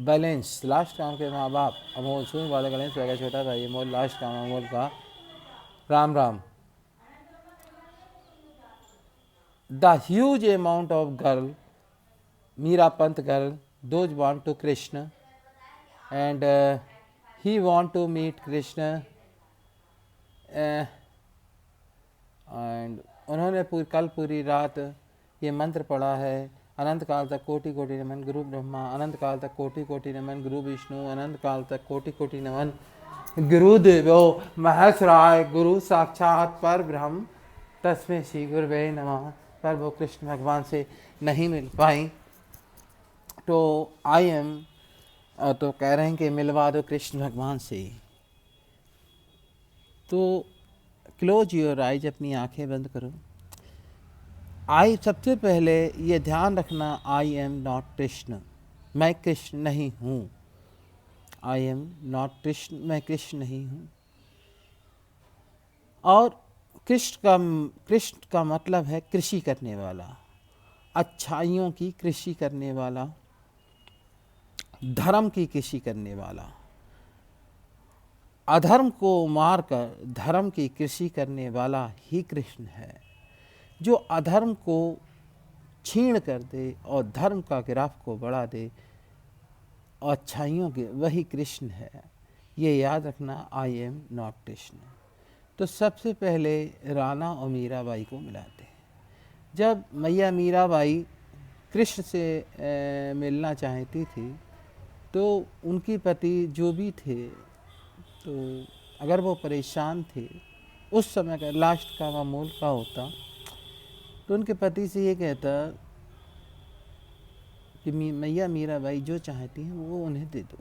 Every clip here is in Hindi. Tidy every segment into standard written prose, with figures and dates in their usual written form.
बैलेंस, लास्ट काम के माँ बाप अमोल सुन वाले गणेश का छोटा भाई अमोल, लास्ट काम अमोल का Ram Ram. The huge amount of girl Meera Pant girl those want to Krishna and he want to meet Krishna and उन्होंने कल पूरी रात ये मंत्र पढ़ा है। अनंत काल तक कोटि कोटि नमन गुरु ब्रह्मा, अनंत काल तक कोटि कोटि नमन गुरु विष्णु, अनंत काल तक कोटि कोटि नमन गुरुदेवो महेश्वराय, गुरु साक्षात पर ब्रह्म तस्मै श्री गुरुवे नमः। पर वो कृष्ण भगवान से नहीं मिल पाई तो आई एम तो कह रहे हैं कि मिलवा दो कृष्ण भगवान से। तो क्लोज योर आइज, अपनी आंखें बंद करो। आई सबसे पहले ये ध्यान रखना, आई एम नॉट कृष्ण, मैं कृष्ण नहीं हूँ। आई एम नॉट कृष्ण, मैं कृष्ण नहीं हूँ। और कृष्ण का मतलब है कृषि करने वाला, अच्छाइयों की कृषि करने वाला, धर्म की कृषि करने वाला। अधर्म को मारकर धर्म की कृषि करने वाला ही कृष्ण है। जो अधर्म को छीण कर दे और धर्म का गिराफ को बढ़ा दे और अच्छाइयों के, वही कृष्ण है। ये याद रखना, आई एम नॉट कृष्ण। तो सबसे पहले राणा और मीराबाई को मिलाते हैं। जब मैया मीराबाई कृष्ण से मिलना चाहती थी तो उनके पति जो भी थे, तो अगर वो परेशान थे, उस समय का लास्ट का मामूल का होता, तो उनके पति से ये कहता कि मैया मीराबाई जो चाहती हैं वो उन्हें दे दो,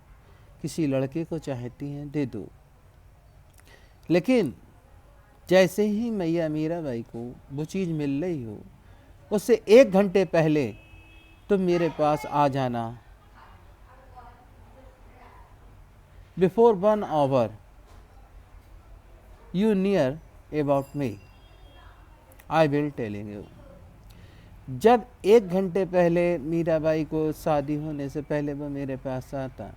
किसी लड़के को चाहती हैं दे दो। लेकिन जैसे ही मैया मीराबाई को वो चीज़ मिल रही हो, उससे 1 घंटे पहले तुम मेरे पास आ जाना। Before 1 hour you near about me, I will telling you. जब 1 घंटे पहले मीराबाई को शादी होने से पहले वो मेरे पास आता,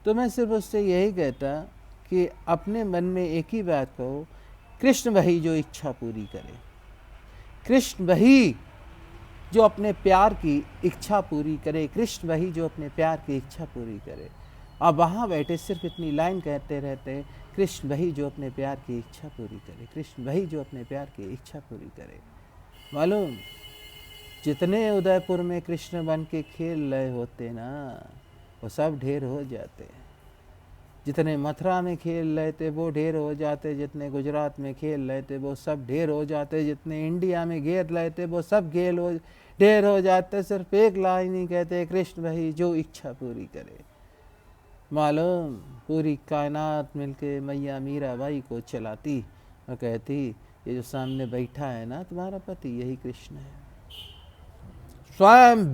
तो मैं सिर्फ उससे यही कहता कि अपने मन में एक ही बात कहो, कृष्ण वही जो इच्छा पूरी करे, कृष्ण वही जो अपने प्यार की इच्छा पूरी करे, कृष्ण वही जो अपने प्यार की इच्छा पूरी करे। और वहाँ बैठे सिर्फ इतनी लाइन कहते रहते, कृष्ण वही जो अपने प्यार की इच्छा पूरी करे, कृष्ण वही जो अपने प्यार की इच्छा पूरी करे। मालूम, जितने उदयपुर में कृष्ण बन के खेल रहे होते ना, वो सब ढेर हो जाते। जितने मथुरा में खेल रहे थे वो ढेर हो जाते, जितने गुजरात में खेल रहे थे वो सब ढेर हो जाते, जितने इंडिया में घेर रहे थे वो सब ढेर हो जाते। सिर्फ एक लाइन ही कहते, कृष्ण वही जो इच्छा पूरी करे। मालूम, पूरी कायनात मिलके मैया मीराबाई को चलाती और कहती, ये जो सामने बैठा है ना तुम्हारा पति, यही कृष्ण है। स्वयं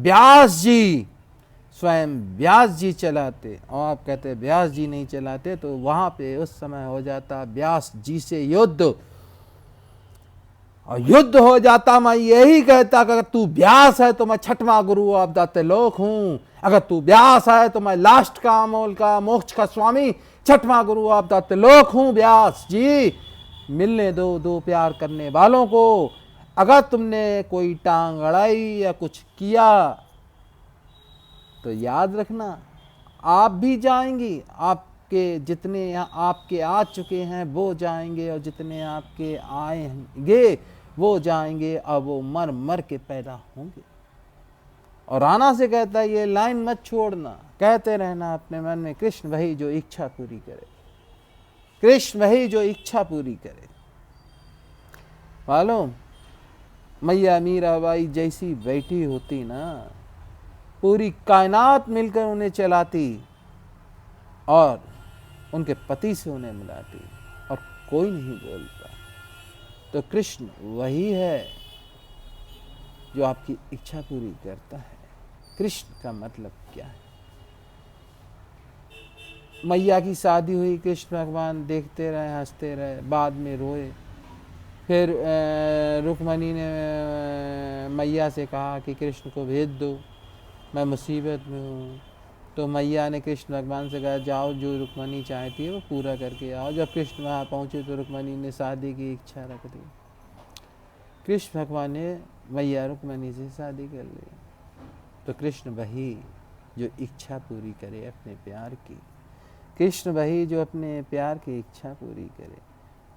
व्यास जी चलाते, और आप कहते व्यास जी नहीं चलाते, तो वहां पे उस समय हो जाता व्यास जी से युद्ध, और युद्ध हो जाता। मैं यही कहता कि अगर तू व्यास है तो मैं छठवां गुरु आप दाते लोक हूं, अगर तू व्यास है तो मैं लास्ट का अमोल का मोक्ष का स्वामी छठवां गुरु आप दाते लोक हूं। व्यास जी, मिलने दो दो प्यार करने वालों को। अगर तुमने कोई टांग अड़ाई या कुछ किया तो याद रखना, आप भी जाएंगी, आपके जितने यहाँ आपके आ चुके हैं वो जाएंगे, और जितने आपके आएंगे वो जाएंगे, और वो मर मर के पैदा होंगे। और राणा से कहता है, ये लाइन मत छोड़ना, कहते रहना अपने मन में, कृष्ण वही जो इच्छा पूरी करे, कृष्ण वही जो इच्छा पूरी करे। मालूम, मैया मीराबाई जैसी बैठी होती ना, पूरी कायनात मिलकर उन्हें चलाती और उनके पति से उन्हें मिलाती, और कोई नहीं बोलता। तो कृष्ण वही है जो आपकी इच्छा पूरी करता है। कृष्ण का मतलब क्या है? मैया की शादी हुई, कृष्ण भगवान देखते रहे, हंसते रहे, बाद में रोए। फिर रुक्मणी ने मैया से कहा कि कृष्ण को भेज दो, मैं मुसीबत में हूँ। तो मैया ने कृष्ण भगवान से कहा जाओ जो रुक्मणी चाहती है वो पूरा करके आओ। जब कृष्ण वहाँ पहुँचे तो रुक्मणी ने शादी की इच्छा रख दी। कृष्ण भगवान ने मैया रुक्मणी से शादी कर ली। तो कृष्ण वही जो इच्छा पूरी करे अपने प्यार की, कृष्ण वही जो अपने प्यार की इच्छा पूरी करे।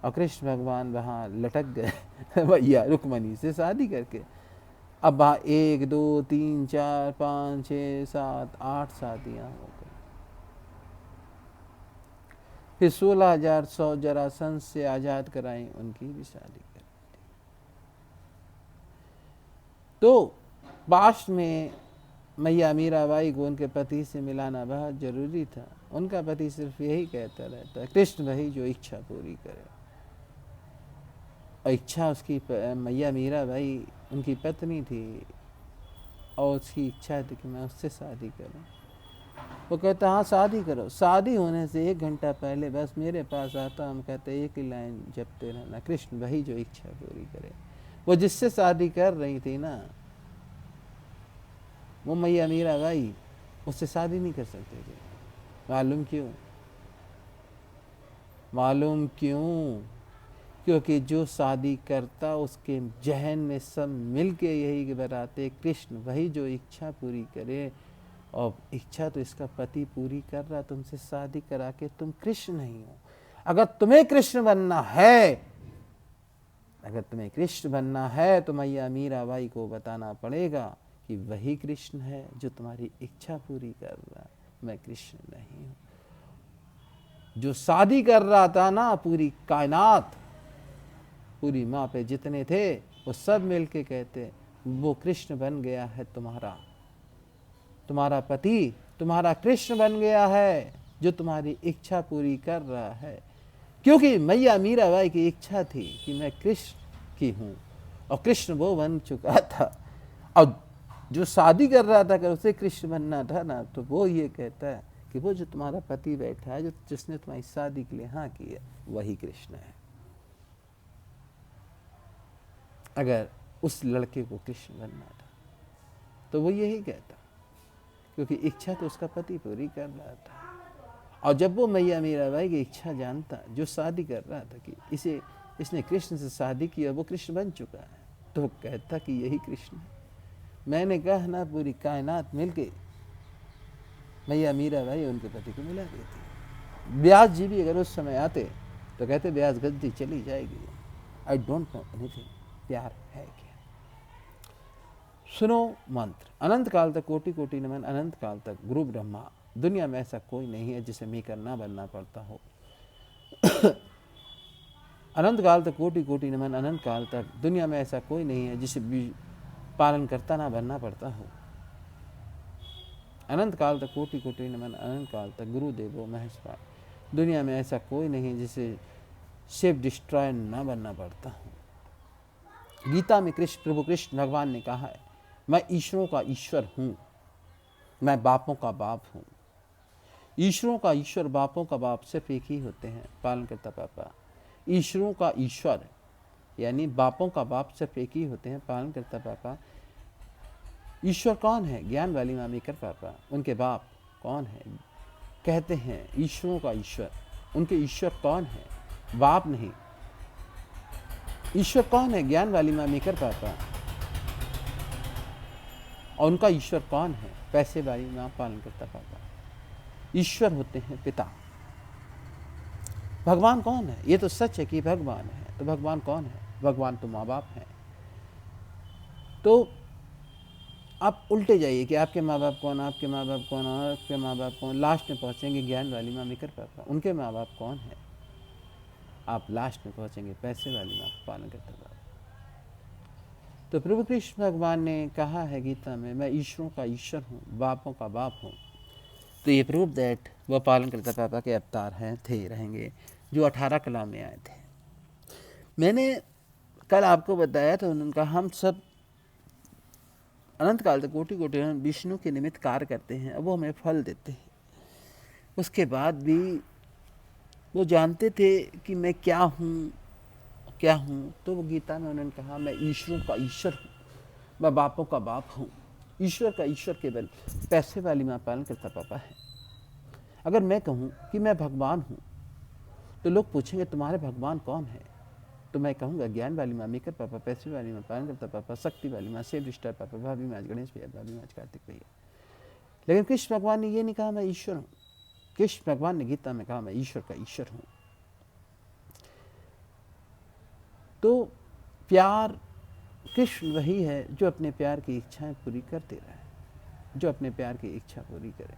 और कृष्ण भगवान वहाँ लटक गए मैया रुक्मणी से शादी करके। अब वहाँ 1 2 3 4 5 6 7 8 शादियाँ हो गई। फिर 16,100 जरासंध से आजाद कराई, उनकी भी शादी कर दी। तो पास्ट में मैया मीराबाई को उनके पति से मिलाना बहुत जरूरी था। उनका पति सिर्फ यही कहता रहता, कृष्ण वही जो इच्छा पूरी करे। और इच्छा उसकी मैया मीराबाई उनकी पत्नी थी और उसकी इच्छा थी कि मैं उससे शादी करूं। वो कहता हाँ शादी करो। शादी होने से 1 घंटा पहले बस मेरे पास आता, हम कहते एक ही लाइन जपते रहना, कृष्ण वही जो इच्छा पूरी करे। वो जिससे शादी कर रही थी ना, वो मैया मीराबाई, उससे शादी नहीं कर सकते थे। मालूम क्यों? मालूम क्यों? क्योंकि जो शादी करता उसके जहन में सब मिलके यही बताते, कृष्ण वही जो इच्छा पूरी करे। और इच्छा तो इसका पति पूरी कर रहा, तुमसे शादी करा के तुम कृष्ण नहीं हो। अगर तुम्हें कृष्ण बनना है, अगर तुम्हें कृष्ण बनना है तो मैया मीराबाई को बताना पड़ेगा कि वही कृष्ण है जो तुम्हारी इच्छा पूरी कर रहा, मैं कृष्ण नहीं हूं। जो शादी कर रहा था ना, पूरी कायनात, पूरी माँ पे जितने थे वो सब मिलके कहते वो कृष्ण बन गया है तुम्हारा, तुम्हारा पति तुम्हारा कृष्ण बन गया है जो तुम्हारी इच्छा पूरी कर रहा है। क्योंकि मैया मीराबाई की इच्छा थी कि मैं कृष्ण की हूँ और कृष्ण वो बन चुका था। और जो शादी कर रहा था, अगर उसे कृष्ण बनना था ना, तो वो ये कहता है कि वो जो तुम्हारा पति बैठा है, जो जिसने तुम्हारी शादी के लिए हाँ की है, वही कृष्ण है। अगर उस लड़के को कृष्ण बनना था तो वो यही कहता, क्योंकि इच्छा तो उसका पति पूरी कर रहा था। और जब वो मैया मीराबाई की इच्छा जानता, जो शादी कर रहा था कि इसने कृष्ण से शादी की और वो कृष्ण बन चुका है, तो वो कहता कि यही कृष्ण है। मैंने कहा ना, पूरी कायनात मिलके मैया मीराबाई उनके पति को मिला देती। व्यास जी भी अगर उस समय आते तो कहते व्यास गद्दी चली जाएगी, आई डोंट नो एनीथिंग, प्यार है क्या। सुनो मंत्र, अनंत काल तक कोटि कोटि नमन, अनंत काल तक गुरु ब्रह्मा। दुनिया में ऐसा कोई नहीं है जिसे मी करना बनना पड़ता हो। अनंत काल तक कोटि कोटि नमन, अनंत काल तक दुनिया में ऐसा कोई नहीं है जिसे पालन करता ना बनना पड़ता हो। अनंत काल तक कोटि कोटि नमन, अनंत काल तक गुरुदेवो महेश्वर। दुनिया में ऐसा कोई नहीं है जिसे सेल्फ डिस्ट्रॉय ना बनना पड़ता हो। गीता में प्रभु कृष्ण भगवान ने कहा है, मैं ईश्वरों का ईश्वर हूँ, मैं बापों का बाप हूँ। ईश्वरों का ईश्वर, बापों का बाप सिर्फ एक ही होते हैं, पालन करता पापा। ईश्वरों का ईश्वर यानी बापों का बाप सिर्फ एक ही होते हैं, पालन करता पापा। ईश्वर कौन है? ज्ञान वाली मामी कर पापा। उनके बाप कौन है? कहते हैं ईश्वरों का ईश्वर। उनके ईश्वर कौन है? बाप नहीं। ईश्वर कौन है? ज्ञान वाली मामी कर पापा। और उनका ईश्वर कौन है? पैसे वाली माँ, पालन करता पापा। ईश्वर होते हैं पिता। भगवान कौन है? ये तो सच है कि भगवान है, तो भगवान कौन है? भगवान तो माँ बाप हैं। तो आप उल्टे जाइए कि आपके माँ बाप कौन, आपके माँ बाप कौन, और आपके माँ बाप कौन। लास्ट में पहुँचेंगे ज्ञान वाली माँ मिकर पापा, उनके माँ बाप कौन है? आप लास्ट में पहुँचेंगे पैसे वाली माँ, पालन करता पापा। तो प्रभु कृष्ण भगवान ने कहा है गीता में, मैं ईश्वरों का ईश्वर हूँ, बापों का बाप हूँ। तो ये प्रूव दैट वह पालन करता पापा के अवतार हैं, थे, रहेंगे, जो 18 कला में आए थे। मैंने कल आपको बताया था, उन्होंने कहा हम सब अनंत काल तक कोटि कोटि विष्णु के निमित्त कार्य करते हैं, अब वो हमें फल देते हैं। उसके बाद भी वो जानते थे कि मैं क्या हूँ, क्या हूँ। तो वो गीता में उन्होंने कहा, मैं ईश्वरों का ईश्वर हूँ, मैं बापों का बाप हूँ। ईश्वर का ईश्वर केवल पैसे वाली माँ पालन करता पापा है। अगर मैं कहूँ कि मैं भगवान हूँ तो लोग पूछेंगे तुम्हारे भगवान कौन है, तो मैं कहूँगा ज्ञान वाली माँ मेकर पापा, पैसे वाली माँ पालन करता पापा, शक्ति वाली माँ सेव स्टार पापा, भाभी माँ गणेश भैया, भाभी माँ कार्तिक भैया। लेकिन कृष्ण भगवान ने ये नहीं कहा मैं ईश्वर हूँ। कृष्ण भगवान ने गीता में कहा मैं ईश्वर का ईश्वर हूँ। तो प्यार, कृष्ण वही है जो अपने प्यार की इच्छाएं पूरी करते रहे, जो अपने प्यार की इच्छा पूरी करे।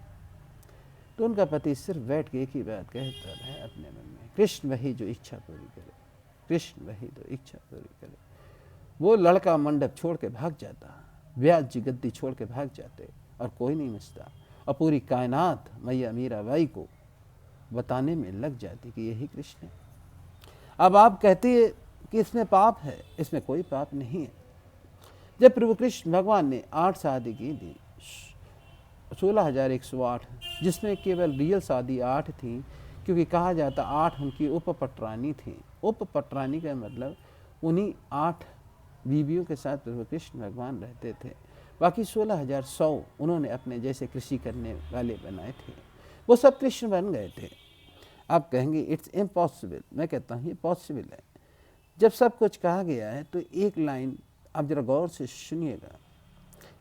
तो उनका पति सिर्फ बैठ के एक ही बात कहता है अपने मन में, कृष्ण वही जो इच्छा पूरी करे, कृष्ण वही जो इच्छा पूरी करे। वो लड़का मंडप छोड़ के भाग जाता, व्यास जी गद्दी छोड़ के भाग जाते और कोई नहीं मिलता, और पूरी कायनात मैया मीराबाई को बताने में लग जाती कि यही कृष्ण है। अब आप कहते हैं कि इसमें पाप है, इसमें कोई पाप नहीं है। जब प्रभु कृष्ण भगवान ने 8 शादी की थी, 16,108, जिसमें केवल रियल शादी 8 थी, क्योंकि कहा जाता 8 उनकी उपपटरानी थी। उपपटरानी का मतलब उन्हीं 8 बीवियों के साथ प्रभु कृष्ण भगवान रहते थे। बाकी 16,100 उन्होंने अपने जैसे कृषि करने वाले बनाए थे, वो सब कृष्ण बन गए थे। आप कहेंगे इट्स इम्पॉसिबल, मैं कहता हूँ ये पॉसिबल है। जब सब कुछ कहा गया है तो एक लाइन आप जरा गौर से सुनिएगा।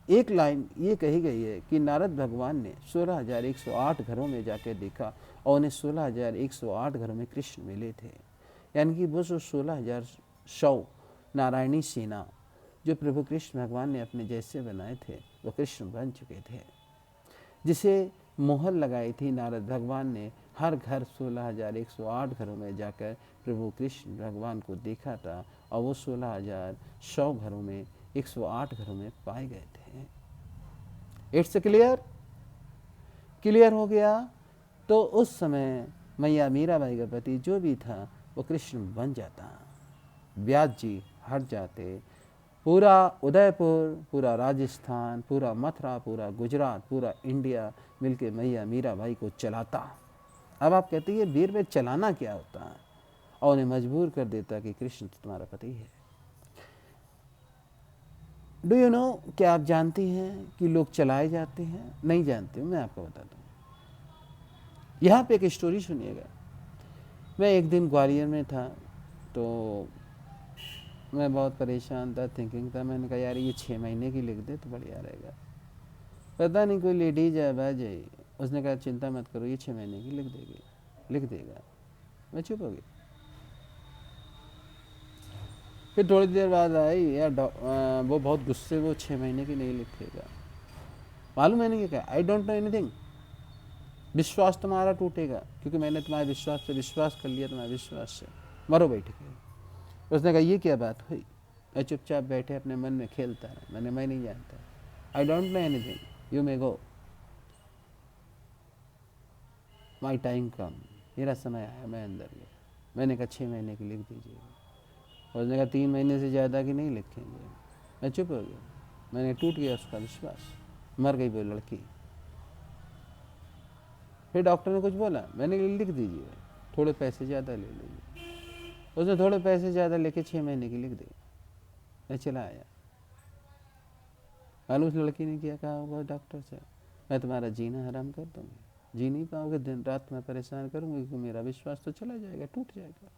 एक लाइन ये कही गई है कि नारद भगवान ने 16,108 घरों में जाकर देखा और उन्हें 16,108 घरों में कृष्ण मिले थे। यानी कि वो जो 16,100 नारायणी सेना जो प्रभु कृष्ण भगवान ने अपने जैसे बनाए थे वो कृष्ण बन चुके थे। जिसे मोहर लगाई थी नारद भगवान ने, हर घर 16,108 घरों में जाकर प्रभु कृष्ण भगवान को देखा था और वो 16,100 घरों में 108 घरों में पाए गए थे। इट्स क्लियर, क्लियर हो गया। तो उस समय मैया मीराबाई का पति जो भी था वो कृष्ण बन जाता, व्यास जी हट जाते, पूरा उदयपुर, पूरा राजस्थान, पूरा मथुरा, पूरा गुजरात, पूरा इंडिया मिलके मैया मीराबाई को चलाता। अब आप कहते हैं वीर में चलाना क्या होता है, और उन्हें मजबूर कर देता कि कृष्ण तो तुम्हारा पति है। डू यू नो, क्या आप जानती हैं कि लोग चलाए जाते हैं? नहीं जानते हूँ, मैं आपको बताता हूँ। यहाँ पे एक स्टोरी सुनिएगा। मैं एक दिन ग्वालियर में था तो मैं बहुत परेशान था, थिंकिंग था। मैंने कहा यार ये 6 महीने की लिख दे तो बढ़िया रहेगा। पता नहीं कोई लेडीज है बाज है, उसने कहा चिंता मत करो ये 6 महीने की लिख देगी, लिख देगा। मैं चुप हो गया। फिर थोड़ी देर बाद आई यार वो बहुत गुस्से, वो 6 महीने की नहीं लिखेगा। मालूम मैंने क्या कहा? आई डोंट नो एनीथिंग। विश्वास तुम्हारा टूटेगा क्योंकि मैंने तुम्हारे विश्वास पे विश्वास कर लिया, तुम्हारे विश्वास से मरो बैठ के। उसने कहा ये क्या बात हुई? मैं चुपचाप बैठे अपने मन में खेलता है। मैं नहीं जानता, I don't know anything, you may go, my time come, मेरा समय आया, मैं अंदर गया। मैंने कहा 6 महीने की लिख दीजिएगा। उसने कहा 3 महीने से ज़्यादा की नहीं लिखेंगे। मैं चुप हो गया, मैंने टूट गया उसका विश्वास, मर गई वो लड़की। फिर डॉक्टर ने कुछ बोला, मैंने लिख दीजिए, थोड़े पैसे ज़्यादा ले लीजिए। उसने थोड़े पैसे ज़्यादा लेके 6 महीने की लिख दी। मैं चला आया। मालूम उस लड़की ने क्या कहा होगा डॉक्टर से? मैं तुम्हारा जीना हराम कर दूंगी, जी नहीं पाओगे, दिन रात मैं परेशान करूंगी क्योंकि मेरा विश्वास तो चला जाएगा, टूट जाएगा।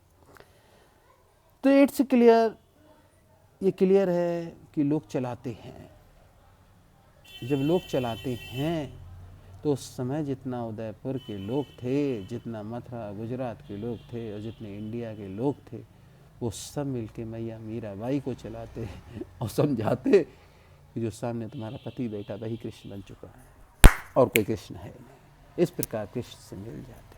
तो इट्स क्लियर, ये क्लियर है कि लोग चलाते हैं। जब लोग चलाते हैं तो उस समय जितना उदयपुर के लोग थे, जितना मथुरा गुजरात के लोग थे और जितने इंडिया के लोग थे, वो सब मिलके मैया मीराबाई को चलाते और समझाते कि जो सामने तुम्हारा पति बैठा वही कृष्ण बन चुका है और कोई कृष्ण है नहीं। इस प्रकार कृष्ण से मिल जाते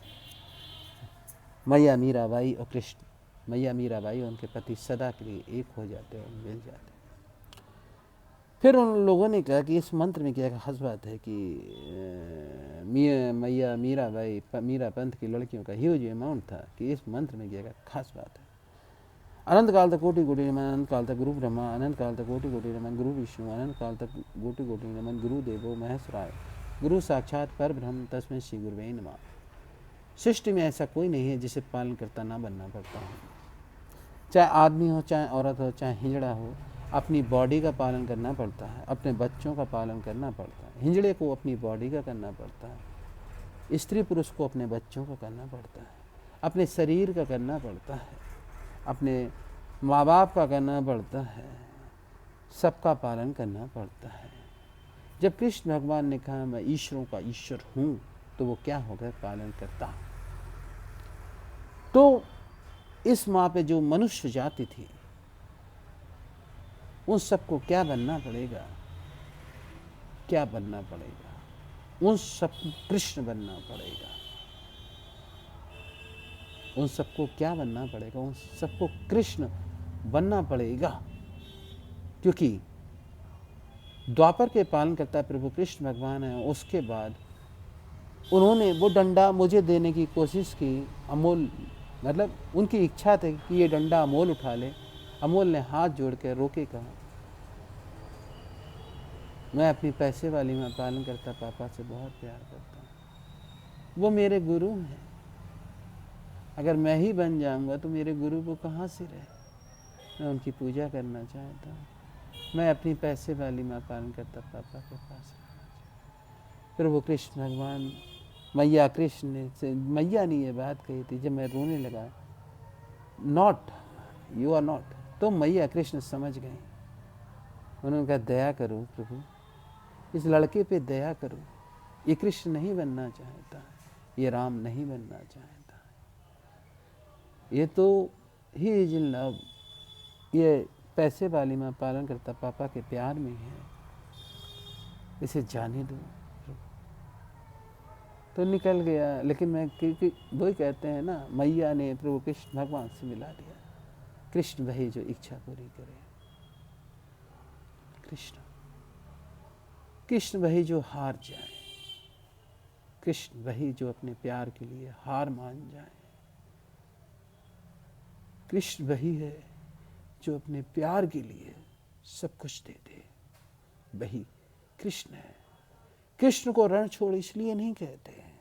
मैया मीराबाई और कृष्ण। मैया मीराबाई और उनके पति सदा के लिए एक हो जाते और मिल जाते। फिर उन लोगों ने कहा कि इस मंत्र में क्या खास बात है कि मैया मीराबाई, मीरा पंथ की लड़कियों का ह्यूज अमाउंट था कि इस मंत्र में क्या खास बात है। अनंत काल तक कोटि कोटि नमन, अनंत काल तक गुरु ब्रह्मा, अनंत काल तक कोटि कोटि नमन गुरु विष्णु, अनंत काल तक कोटि कोटि नमन गुरु देवो महेश्वराय, गुरु साक्षात पर ब्रह्म तस्मै श्री गुरुवे नमः। सृष्टि में ऐसा कोई नहीं है जिसे पालन करता ना बनना पड़ता हो, चाहे आदमी हो, चाहे औरत हो, चाहे हिजड़ा हो, अपनी बॉडी का पालन करना पड़ता है, अपने बच्चों का पालन करना पड़ता है। हिंजड़े को अपनी बॉडी का करना पड़ता है, स्त्री पुरुष को अपने बच्चों का करना पड़ता है, अपने शरीर का करना पड़ता है, अपने माँ बाप का करना पड़ता है, सबका पालन करना पड़ता है। जब कृष्ण भगवान ने कहा मैं ईश्वरों का ईश्वर हूँ, तो वो क्या हो गया? पालन करता। तो इस माँ पे जो मनुष्य जाति थी, उन सबको क्या बनना पड़ेगा? क्या बनना पड़ेगा? उन सबको कृष्ण बनना पड़ेगा। उन सबको क्या बनना पड़ेगा? उन सबको कृष्ण बनना पड़ेगा, क्योंकि द्वापर के पालन करता प्रभु कृष्ण भगवान है। उसके बाद उन्होंने वो डंडा मुझे देने की कोशिश की, अमोल, मतलब उनकी इच्छा थी कि ये डंडा अमोल उठा ले। अमोल ने हाथ जोड़ के रोके, कहा मैं अपनी पैसे वाली माँ पालन करता पापा से बहुत प्यार करता हूँ, वो मेरे गुरु हैं। अगर मैं ही बन जाऊंगा तो मेरे गुरु को कहाँ से रहे? मैं उनकी पूजा करना चाहता हूँ। मैं अपनी पैसे वाली माँ पालन करता पापा के पास। प्रभु कृष्ण भगवान, मैया कृष्ण ने से मैया ने ये बात कही थी जब मैं रोने लगा, नॉट, यू आर नॉट। तो मैया कृष्ण समझ गए। उन्होंने कहा दया करो प्रभु, इस लड़के पे दया करो। ये कृष्ण नहीं बनना चाहता, ये राम नहीं बनना चाहता, ये तो ही इज इन लव, ये पैसे वाली माँ पालन करता पापा के प्यार में है, इसे जाने दो। तो निकल गया। लेकिन मैं क्योंकि वही कहते हैं ना, मैया ने प्रभु कृष्ण भगवान से मिला दिया। कृष्ण वही जो इच्छा पूरी करे, कृष्ण कृष्ण वही जो हार जाए, कृष्ण वही जो अपने प्यार के लिए हार मान जाए, कृष्ण वही है जो अपने प्यार के लिए सब कुछ दे दे, वही कृष्ण है। कृष्ण को रण छोड़ इसलिए नहीं कहते हैं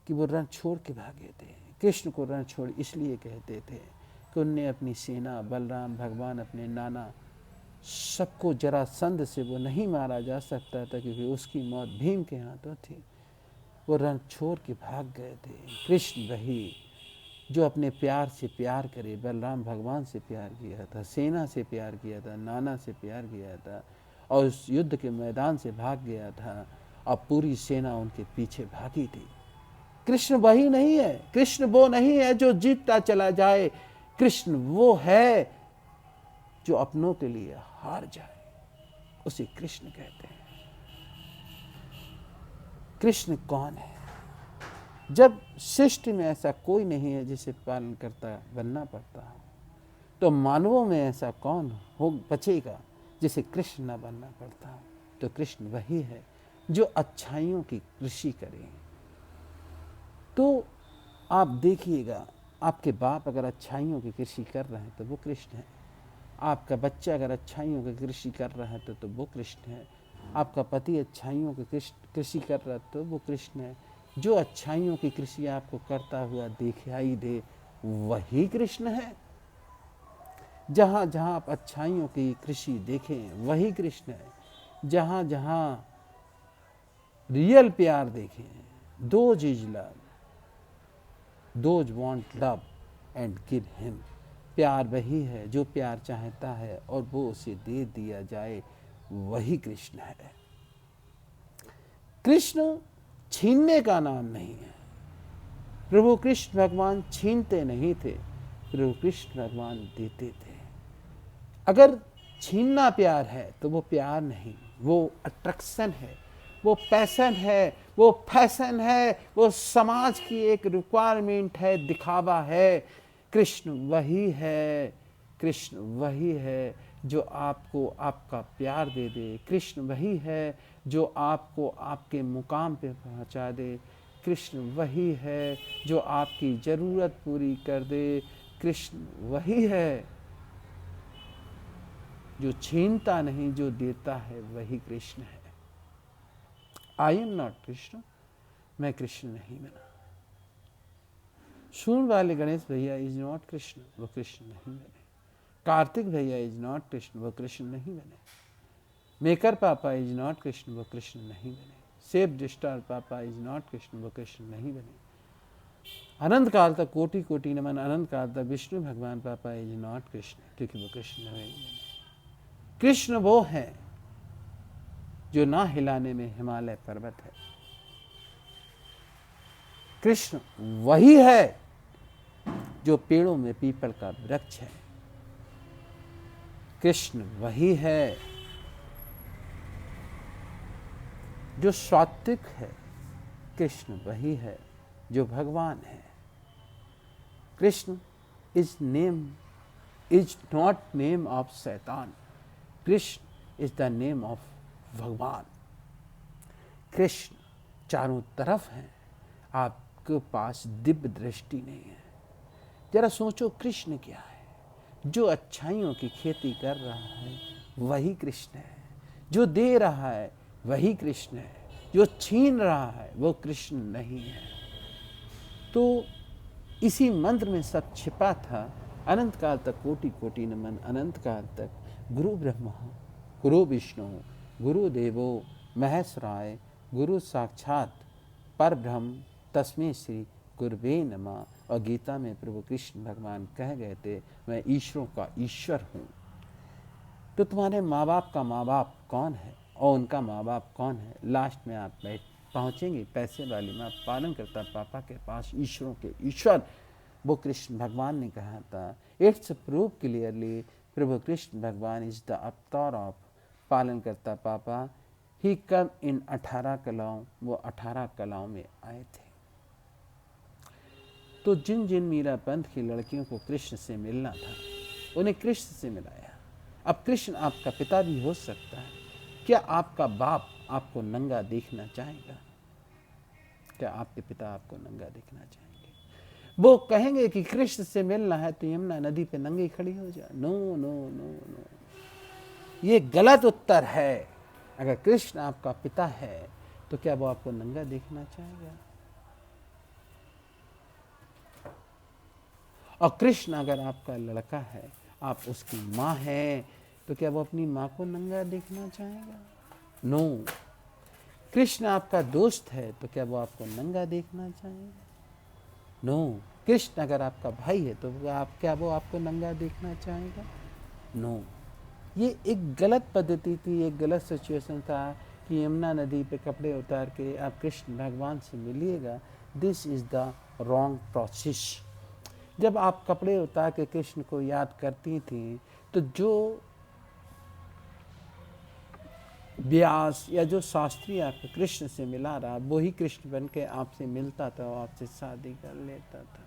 कि वो रण छोड़ के भागे थे। कृष्ण को रण छोड़ इसलिए कहते थे कि उनने अपनी सेना, बलराम भगवान, अपने नाना, सबको जरासंध से वो नहीं मारा जा सकता था, क्योंकि उसकी मौत भीम के हाथों थी। वो रण छोड़ के भाग गए थे। कृष्ण वही जो अपने प्यार से प्यार करे, बलराम भगवान से प्यार किया था, सेना से प्यार किया था, नाना से प्यार किया था, और उस युद्ध के मैदान से भाग गया था, और पूरी सेना उनके पीछे भागी थी। कृष्ण वही नहीं है, कृष्ण वो नहीं है जो जीतता चला जाए, कृष्ण वो है जो अपनों के लिए हार जाए, उसे कृष्ण कहते हैं। कृष्ण कौन है? जब सृष्टि में ऐसा कोई नहीं है जिसे पालन करता बनना पड़ता हो, तो मानवों में ऐसा कौन हो बचेगा जिसे कृष्ण न बनना पड़ता हो? तो कृष्ण वही है जो अच्छाइयों की कृषि करे। तो आप देखिएगा, आपके बाप अगर अच्छाइयों की कृषि कर रहे हैं तो वो कृष्ण है। आपका बच्चा अगर अच्छाइयों की कृषि कर रहा है तो वो कृष्ण है। आपका पति अच्छाइयों की कृषि कर रहा है तो वो कृष्ण है। जो अच्छाइयों की कृषि आपको करता हुआ दिखाई दे, वही कृष्ण है। जहाँ जहाँ आप अच्छाइयों की कृषि देखें, वही कृष्ण है। जहाँ जहाँ रियल प्यार देखें, those is love, those want love and give him. प्यार वही है जो प्यार चाहता है और वो उसे दे दिया जाए, वही कृष्ण है। कृष्ण छीनने का नाम नहीं है। प्रभु कृष्ण भगवान छीनते नहीं थे, प्रभु कृष्ण भगवान देते थे। अगर छीनना प्यार है तो वो प्यार नहीं, वो अट्रैक्शन है, वो पैशन है, वो फैशन है, वो समाज की एक रिक्वायरमेंट है, दिखावा है। कृष्ण वही है, कृष्ण वही है जो आपको आपका प्यार दे दे। कृष्ण वही है जो आपको आपके मुकाम पे पहुंचा दे। कृष्ण वही है जो आपकी ज़रूरत पूरी कर दे। कृष्ण वही है जो छीनता नहीं, जो देता है, वही कृष्ण है। आई एम नॉट कृष्ण, मैं कृष्ण नहीं बना। सुन वाले गणेश भैया इज नॉट कृष्ण, वो कृष्ण नहीं बने। कार्तिक भैया इज नॉट कृष्ण, वो कृष्ण नहीं बने। मेकर पापा इज नॉट कृष्ण, वो कृष्ण नहीं बने। सेफ डिस्टार पापा इज नॉट कृष्ण, वो कृष्ण नहीं बने। अनंत काल तक कोटि कोटि नमन, अनंत काल तक विष्णु भगवान पापा इज नॉट कृष्ण, क्योंकि वो कृष्ण नहीं बने। कृष्ण वो है जो ना हिलाने में हिमालय पर्वत है। कृष्ण वही है जो पेड़ों में पीपल का वृक्ष है। कृष्ण वही है जो सात्विक है। कृष्ण वही है जो भगवान है। Krishna is not name of शैतान। Krishna is the name of भगवान। कृष्ण चारों तरफ है, आपके पास दिव्य दृष्टि नहीं है। जरा सोचो कृष्ण क्या है? जो अच्छाइयों की खेती कर रहा है वही कृष्ण है। जो दे रहा है वही कृष्ण है। जो छीन रहा है वो कृष्ण नहीं है। तो इसी मंत्र में सब छिपा था। अनंत काल तक कोटि कोटि नमन, अनंत काल तक गुरु ब्रह्मा गुरु विष्णु गुरु देवो महेश्वराय गुरु साक्षात परब्रह्म तस्मै श्री गुरुवे नमः। और गीता में प्रभु कृष्ण भगवान कह गए थे, मैं ईश्वरों का ईश्वर हूँ। तो तुम्हारे माँ बाप का माँ बाप कौन है और उनका माँ बाप कौन है? लास्ट में आप पहुँचेंगे पैसे वाली माँ पालन करता पापा के पास, ईश्वरों के ईश्वर वो कृष्ण भगवान ने कहा था। इट्स प्रूव क्लियरली प्रभु कृष्ण भगवान इज द अवतार ऑफ पालन करता पापा। ही कम इन 18 कलाओं, वो 18 कलाओं में आए थे। तो जिन जिन मीरा पंथ की लड़कियों को कृष्ण से मिलना था उन्हें कृष्ण से मिलाया। अब कृष्ण आपका पिता भी हो सकता है। क्या आपका बाप आपको नंगा देखना चाहेगा? क्या आपके पिता आपको नंगा देखना चाहेंगे? वो कहेंगे कि कृष्ण से मिलना है तो यमुना नदी पे नंगी खड़ी हो जा। नो नो नो नो, ये गलत उत्तर है। अगर कृष्ण आपका पिता है तो क्या वो आपको नंगा देखना चाहेगा? और कृष्ण अगर आपका लड़का है, आप उसकी माँ है, तो क्या वो अपनी माँ को नंगा देखना चाहेगा? नो। कृष्ण आपका दोस्त है तो क्या वो आपको नंगा देखना चाहेगा? नो। कृष्ण अगर आपका भाई है तो क्या वो आपको नंगा देखना चाहेगा? नो। ये एक गलत पद्धति थी, एक गलत सिचुएशन था कि यमुना नदी पे कपड़े उतार के आप कृष्ण भगवान से मिलिएगा। This is the wrong process. जब आप कपड़े उतार के कृष्ण को याद करती थी तो जो व्यास या जो शास्त्री आपको कृष्ण से मिला रहा वही कृष्ण बन के आपसे मिलता था और आपसे शादी कर लेता था।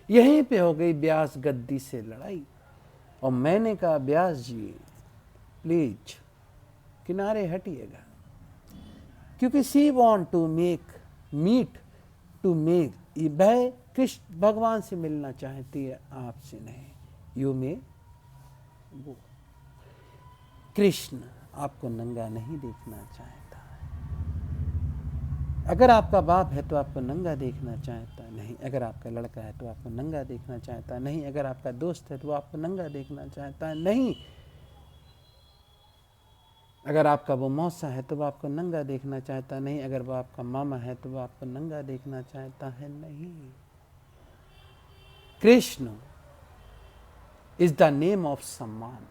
यहीं पे हो गई व्यास गद्दी से लड़ाई। और मैंने कहा व्यास जी प्लीज किनारे हटिएगा, क्योंकि she want to meet to make. वह कृष्ण भगवान से मिलना चाहती है, आपसे नहीं। यू में वो कृष्ण आपको नंगा नहीं देखना चाहता है। अगर आपका बाप है तो आपको नंगा देखना चाहता नहीं। अगर आपका लड़का है तो आपको नंगा देखना चाहता नहीं। अगर आपका दोस्त है तो आपको नंगा देखना चाहता है नहीं। अगर आपका वो मौसा है तो वो आपको नंगा देखना चाहता नहीं। अगर वो आपका मामा है तो वो आपको नंगा देखना चाहता है नहीं। Krishna is the name of सम्मान।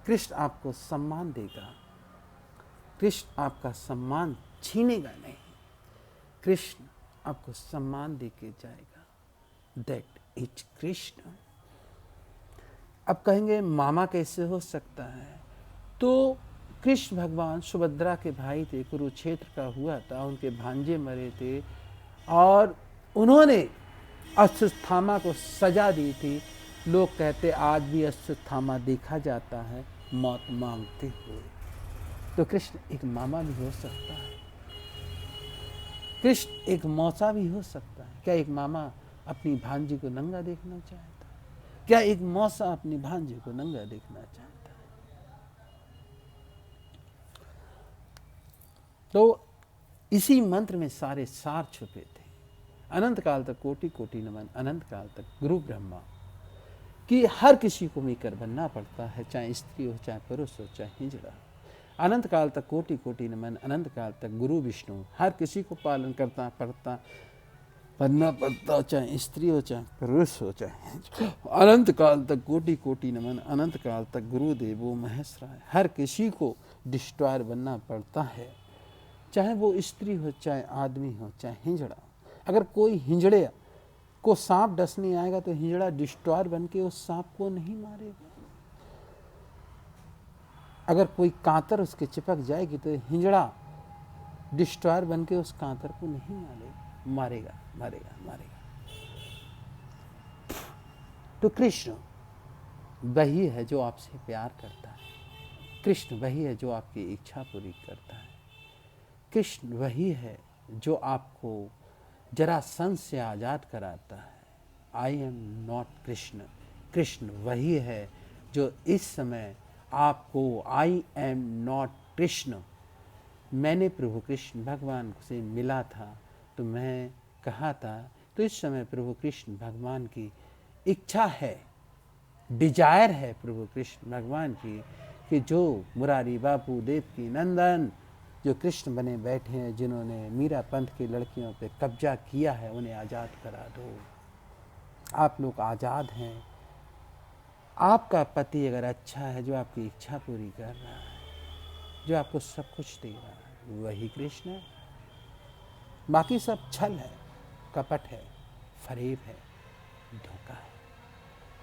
कृष्ण आपको सम्मान देगा। कृष्ण आपका सम्मान छीनेगा नहीं। कृष्ण आपको सम्मान देके जाएगा। That is Krishna. अब कहेंगे मामा कैसे हो सकता है? तो कृष्ण भगवान सुभद्रा के भाई थे, कुरुक्षेत्र का हुआ था, उनके भांजे मरे थे और उन्होंने अश्वत्थामा को सजा दी थी। लोग कहते आज भी अश्वत्थामा देखा जाता है मौत मांगते हुए। तो कृष्ण एक मामा भी हो सकता है। कृष्ण एक मौसा भी हो सकता है। क्या एक मामा अपनी भांजी को नंगा देखना चाहता है? क्या एक मौसा अपनी भांजी को नंगा देखना चाहता है? तो इसी मंत्र में सारे सार छुपे थे। अनंत काल तक कोटि कोटि नमन, अनंत काल तक गुरु ब्रह्मा। कि हर किसी को मीकर बनना पड़ता है, चाहे स्त्री हो, चाहे पुरुष हो, चाहे हिजड़ा। अनंत काल तक कोटि कोटि नमन, अनंत काल तक गुरु विष्णु। हर किसी को पालन करता पड़ता बनना पड़ता, चाहे स्त्री हो, चाहे पुरुष हो, चाहे अनंत काल तक कोटि कोटि नमन, अनंत काल तक गुरुदेवो महेश्वराय। हर किसी को डिस्ट्रॉयर बनना पड़ता है, चाहे वो स्त्री हो, चाहे आदमी हो, चाहे हिजड़ा। अगर कोई हिजड़े को सांप डसने आएगा तो हिजड़ा डिस्ट्रॉयर बन के उस सांप को नहीं मारेगा। अगर कोई कांतर उसके चिपक जाएगी तो हिजड़ा डिस्ट्रॉयर बन के उस कांतर को नहीं मारेगा। तो कृष्ण वही है जो आपसे प्यार करता है, कृष्ण वही है जो आपकी इच्छा पूरी करता है, कृष्ण वही है जो आपको जरासंध से आज़ाद कराता है। आई एम नॉट कृष्ण। कृष्ण वही है जो इस समय आपको आई एम नॉट कृष्ण। मैंने प्रभु कृष्ण भगवान से मिला था तो मैं कहा था, तो इस समय प्रभु कृष्ण भगवान की इच्छा है, डिजायर है प्रभु कृष्ण भगवान की कि जो मुरारी बापू देवकी नंदन जो कृष्ण बने बैठे हैं, जिन्होंने मीरा पंथ की लड़कियों पे कब्जा किया है, उन्हें आज़ाद करा दो। आप लोग आज़ाद हैं। आपका पति अगर अच्छा है, जो आपकी इच्छा पूरी कर रहा है, जो आपको सब कुछ दे रहा है, वही कृष्ण है। बाकी सब छल है, कपट है, फरेब है, धोखा है।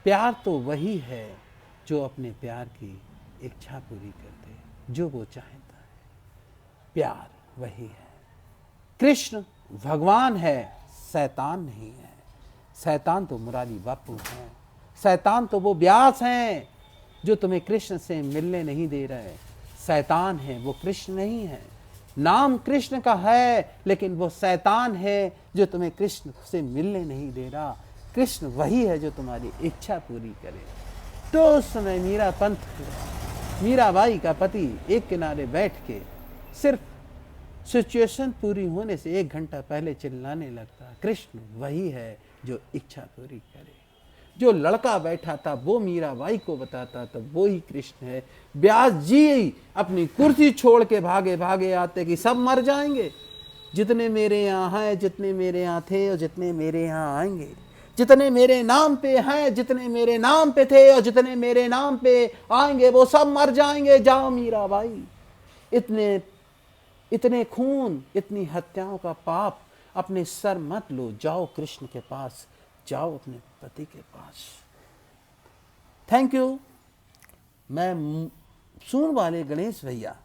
प्यार तो वही है जो अपने प्यार की इच्छा पूरी कर दे, जो वो चाहता है। प्यार वही है। कृष्ण भगवान है, शैतान नहीं है। शैतान तो मुरारी बापू हैं, शैतान तो वो व्यास हैं जो तुम्हें कृष्ण से मिलने नहीं दे रहे। शैतान है, वो कृष्ण नहीं है। नाम कृष्ण का है, लेकिन वो शैतान है जो तुम्हें कृष्ण से मिलने नहीं दे रहा। कृष्ण वही है जो तुम्हारी इच्छा पूरी करे। तो उस समय मीरा पंथ, मीराबाई का पति एक किनारे बैठ के सिर्फ सिचुएशन पूरी होने से 1 घंटा पहले चिल्लाने लगता, कृष्ण वही है जो इच्छा पूरी करे। जो लड़का बैठा था वो मीराबाई को बताता था, वो ही कृष्ण है। व्यास जी अपनी कुर्सी छोड़ के भागे भागे आते कि सब मर जाएंगे, जितने मेरे यहाँ हैं, जितने मेरे यहाँ थे और जितने मेरे यहाँ आएंगे, जितने मेरे नाम पे हैं, जितने मेरे नाम पे थे और जितने मेरे नाम पे आएंगे, वो सब मर जाएंगे। जाओ मीराबाई, इतने खून, इतनी हत्याओं का पाप अपने सर मत लो। जाओ कृष्ण के पास, जाओ अपने पति के पास। Thank you. मैं सुन वाले गणेश भैया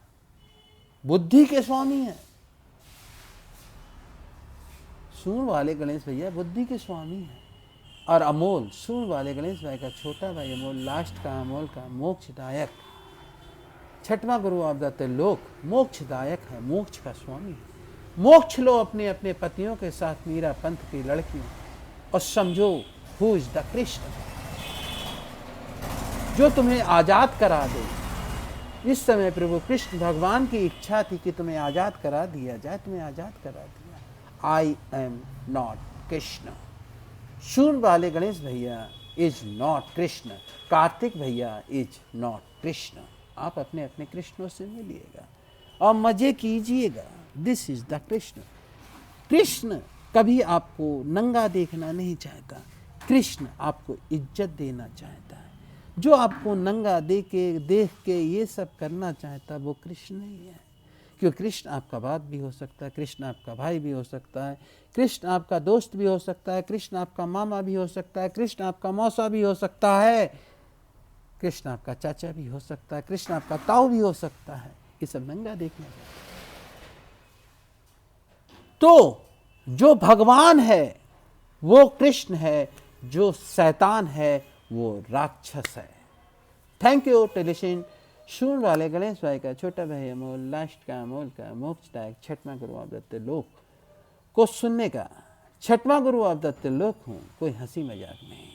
बुद्धि के स्वामी हैं। सुन वाले गणेश भैया बुद्धि के स्वामी हैं। और अमोल, सुन वाले गणेश भाई का छोटा भाई अमोल, लास्ट का अमोल का मोक्षदायक, छठवां गुरु ऑफ द त्रिलोक, मोक्षदायक है, मोक्ष का स्वामी है। मोक्ष लो अपने अपने पतियों के साथ, मीरा पंथ की लड़कियों, और समझो हु इज द कृष्ण जो तुम्हें आजाद करा दे। इस समय प्रभु कृष्ण भगवान की इच्छा थी कि तुम्हें आजाद करा दिया जाए, तुम्हें आजाद करा दिया। I am not Krishna. शून वाले गणेश भैया इज नॉट कृष्ण, कार्तिक भैया इज नॉट कृष्ण। आप अपने अपने कृष्णों से मिलिएगा और मजे कीजिएगा। This is the Krishna. Krishna कभी आपको नंगा देखना नहीं चाहता, कृष्ण आपको इज्जत देना चाहता है। जो आपको नंगा देख के ये सब करना चाहता, वो कृष्ण नहीं है। क्योंकि कृष्ण आपका बाप भी हो सकता है, कृष्ण आपका भाई भी हो सकता है, कृष्ण आपका दोस्त भी हो सकता है, कृष्ण आपका मामा भी हो सकता है, कृष्ण आपका मौसा भी हो सकता है, कृष्ण आपका चाचा भी हो सकता है, कृष्ण आपका ताऊ भी हो सकता है। ये सब नंगा देखना है। तो जो भगवान है वो कृष्ण है, जो शैतान है वो राक्षस है। Thank you टेलिशन। सुन वाले गणेश भाई का छोटा भाई अमोल, लास्ट का अमोल का मोक्षदायक, छठवां गुरु ऑफ द त्रिलोक को सुनने का। छठवां गुरु ऑफ द त्रिलोक हूँ, कोई हंसी मजाक नहीं।